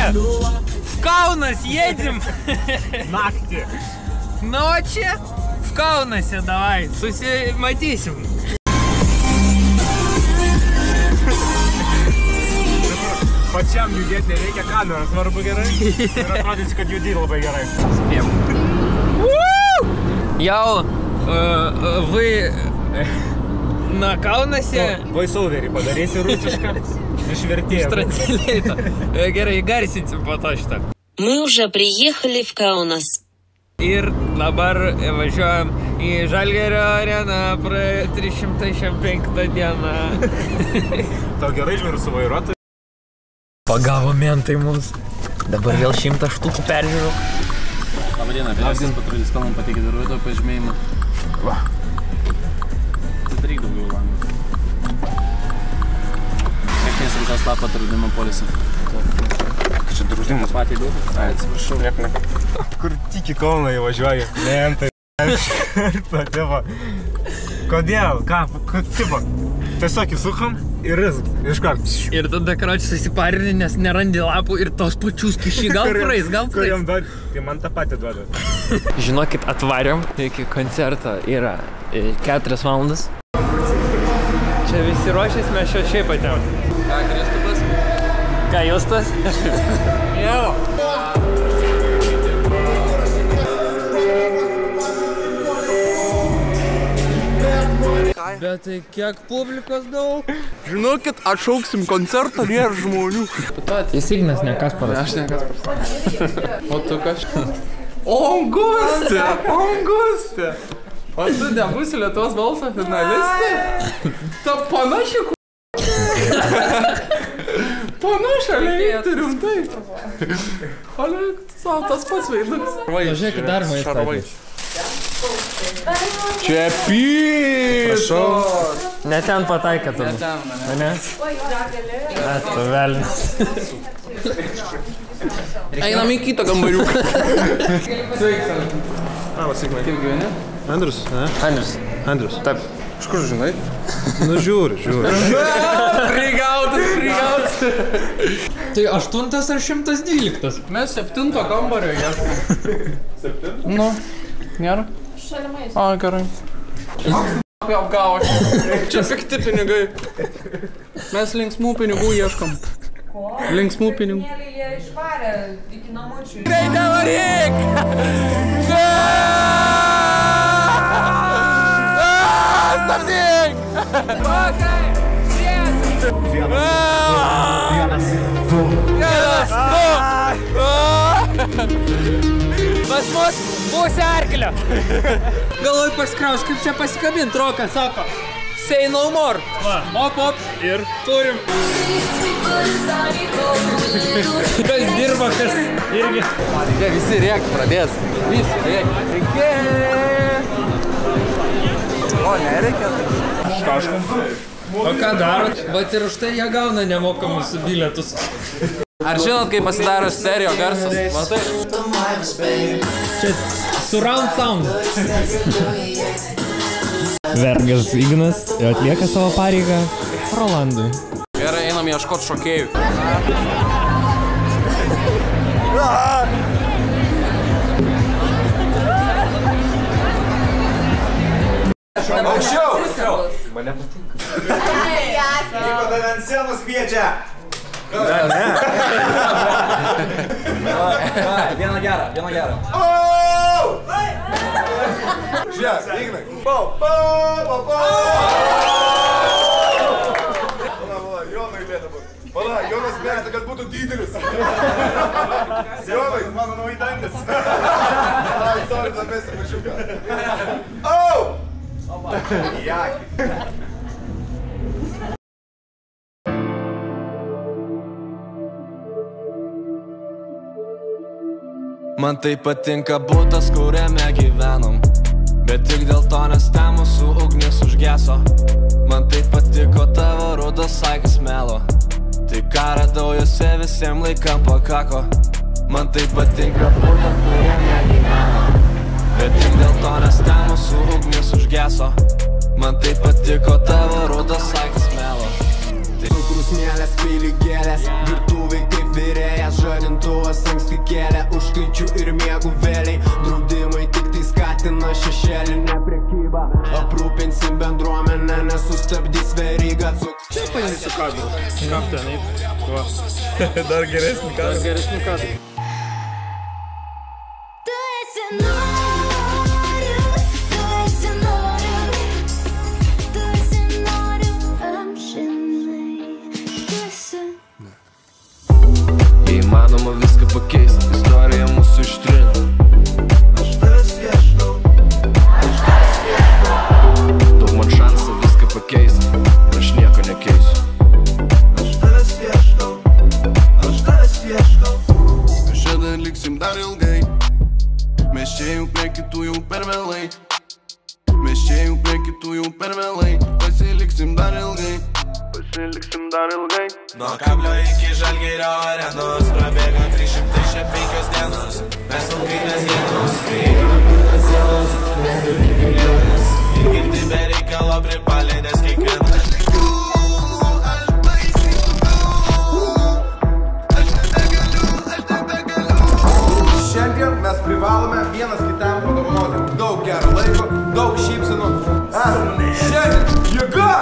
Короче, в Каунас едем. Наktį. Ночи в Каунасе давай, susimatysim. Pačiam judėti nereikia kameros, svarbu gerai. Ir atrodysi, kad judėti labai gerai. Spėjom. Jau, вы на Каунасе... Voiceoverį padarysi rusišką. Išvertėjau. Translator. Gerai, įgarsinsim po to šitą. Мы уже приехали в Каунас. Ir dabar važiuojam į Žalgirio areną praėjo 305 dieną. Tau gerai žinai ir su vairuotoju? Pagavo mentai mums. Dabar vėl 100 štukų peržiūrų. Labą dieną, vyriausias patrulis, kalbam pateikti vairuotojo pažymėjimą. Va. Atidaryk daugiau langus. Techninės saugos lapą draudimo polisą. Čia draudimas. Patį duodu? Atsiprašau, nieko. Kur tik į Kauną įvažiuoju? Mentai. Kodėl? Ką? Tipo, tiesiog įsukam ir rizk. Iškart. Ir tada, karoči, susiparini, nes nerandi lapų ir tos pačius kiši. Gal praeis, gal praeis. Kuriam duodi? Tai man tą patį duoda. Žinokit, atvarėm iki koncerto yra 4 valandas. Čia visi ruošiasi, mes čia šiaip atėjom. Ką, Kristupas? Ką, Justas? Jau. Bet tai kiek publikos daug? Žinokit, atšauksim koncertą, nėra žmonių. Jis Ignas, ne Kasparas. Aš ne Kasparas. O tu kažkas? Ongustė! Ongustė! O tu nebūsi Lietuvos balso finalistė? Ta panaši ku... Panaši, aliai, turim taip. Aliai, tas pats vaidus. Pažiūrėkit dar maistą. Čia pyšos! Ne ten pataikė tu. Ne ten, ne? Tu velnis. Einam į kitą kambariuką. Sveiks. Labas, Igmai. Kaip gyveni? Andrius, ne? Andrius. Andrius. Taip. Iš kur žinai? Nu žiūri. Prigautas. Tai 8 ar 112? Mes 7 kambario ieškom. 7? Nu, nėra? Šalimais. A, gerai. Apgavo. Čia pikti pinigai. Mes linksmų pinigų ieškom. Ko? Linksmų pinigų. Jie išvarė iki namučių. Greitai varyk! Stabdyk! Okay, Pas mus pusė arklio. Galvoju paskraus, kaip čia pasikabint, Rokas sako. Say no more. Va, op, ir turim. Kas dirba, kas irgi. Jie visi rėk pradės. Visi rėk. O, nereikia. O ką darot? Vat ir už tai jie gauna nemokamus bilietus. Ar žinot, kaip pasidaro stereo garsas? Matai? Čia surround sound. Vergas Ignas atlieka savo pareigą Rolandui. Gerai, einam ieškot šokėjų. Aukščiau! Mane patinka. Jeigu tave ant scenos kviečia. Ne. Vieną gerą. Žiūrėk, Ignai. Jonai lė dabar. Pala, Jonas mėgsta, kad būtų didelis. Jonai, mano nauji dantis. Ai, sorry, dabėsi mažiuką. Au! Jaki. Man tai patinka butas, kuriame gyvenom, bet tik dėl to, nes ten mūsų ugnis užgeso. Man tai patiko tavo rudas saikis melo, tai ką radau juose visiems laikam pakako. Man tai patinka butas, kuriame gyvenom, bet tik dėl to, nes ten mūsų ugnis užgeso. Man tai patiko tavo rudas saikis melo. Cukrus mielės, pili gėlės, virtuviai kaip virėjas, žadint negu vėliai. Draudimai tik tai skatina šešėlinę prekybą. Aprūpinsim bendruomenę, nesustabdys verygą. Čia paimsiu kadrų. Kam ten eit? Dar geresnį kadrą. Dar geresnį kadrą. Įmanoma viską pakeisti, istorija mūsų ištrina. Aš tavęs ieškau, daug man šansų viską pakeisti ir aš nieko nekeisiu. Aš tavęs ieškau. Mes čia dar liksim dar ilgai. Mes čia jau prie kitų jau per vėlai. Pasiliksim dar ilgai. Nuo kablio iki Žalgirio arenos prabėga 305 dienos. Mes ilgainės dienos, prieiginamės sielos, mes ir girdi be reikalo pripalinės kiekvienas. Aš baisiai stupau, aš nebegaliu. Šiandien mes privalome vienas kitam padovanoti daug gero laiko, daug šypsenų. Šiandien jėga!